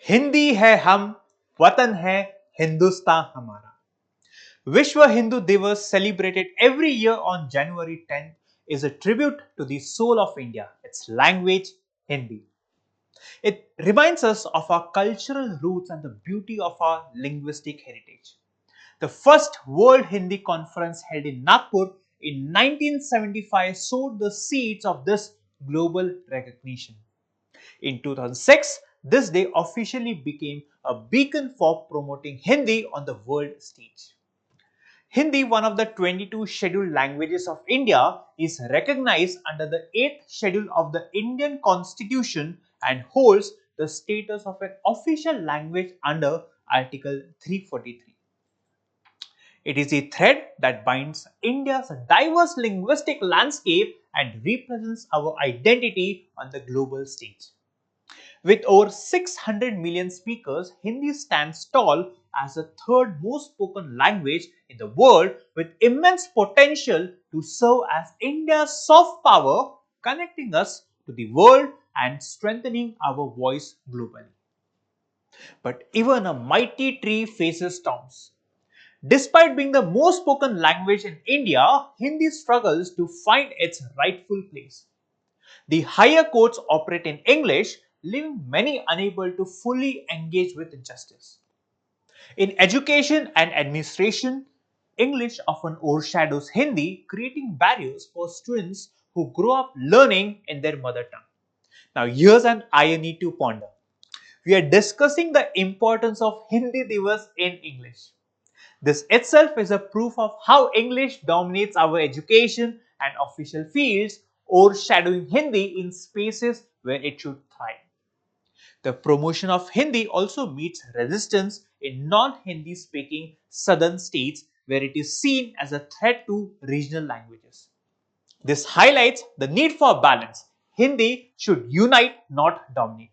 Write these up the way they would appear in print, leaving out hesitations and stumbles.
हिंदी है हम, वतन है हिंदुस्तान हमारा. Vishwa Hindu Divas, celebrated every year on January 10th, is a tribute to the soul of India, its language, Hindi. It reminds us of our cultural roots and the beauty of our linguistic heritage. The first World Hindi Conference held in Nagpur in 1975 sowed the seeds of this global recognition. In 2006, this day officially became a beacon for promoting Hindi on the world stage. Hindi, one of the 22 scheduled languages of India, is recognized under the 8th schedule of the Indian Constitution and holds the status of an official language under Article 343. It is a thread that binds India's diverse linguistic landscape and represents our identity on the global stage. With over 600 million speakers, Hindi stands tall as the third most spoken language in the world, with immense potential to serve as India's soft power, connecting us to the world and strengthening our voice globally. But even a mighty tree faces storms. Despite being the most spoken language in India, Hindi struggles to find its rightful place. The higher courts operate in English, leaving many unable to fully engage with justice. In education and administration, English often overshadows Hindi, creating barriers for students who grow up learning in their mother tongue. Now, here's an irony to ponder. We are discussing the importance of Hindi Divas in English. This itself is a proof of how English dominates our education and official fields, overshadowing Hindi in spaces where it should thrive. The promotion of Hindi also meets resistance in non-Hindi speaking southern states where it is seen as a threat to regional languages. This highlights the need for balance. Hindi should unite, not dominate.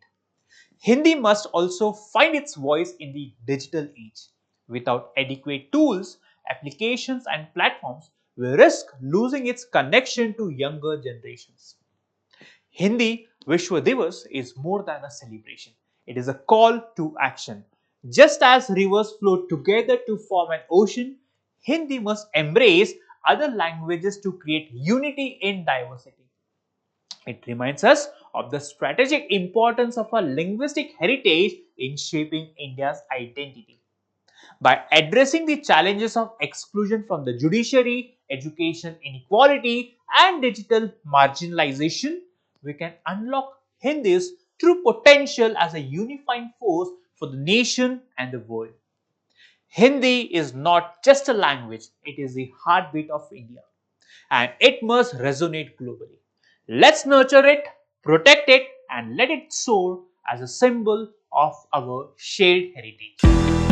Hindi must also find its voice in the digital age. Without adequate tools, applications, and platforms, we risk losing its connection to younger generations. Hindi Vishwa Divas is more than a celebration. It is a call to action. Just as rivers flow together to form an ocean, Hindi must embrace other languages to create unity in diversity. It reminds us of the strategic importance of our linguistic heritage in shaping India's identity. By addressing the challenges of exclusion from the judiciary, education inequality, and digital marginalization, we can unlock Hindi's true potential as a unifying force for the nation and the world. Hindi is not just a language, it is the heartbeat of India, and it must resonate globally. Let's nurture it, protect it, and let it soar as a symbol of our shared heritage.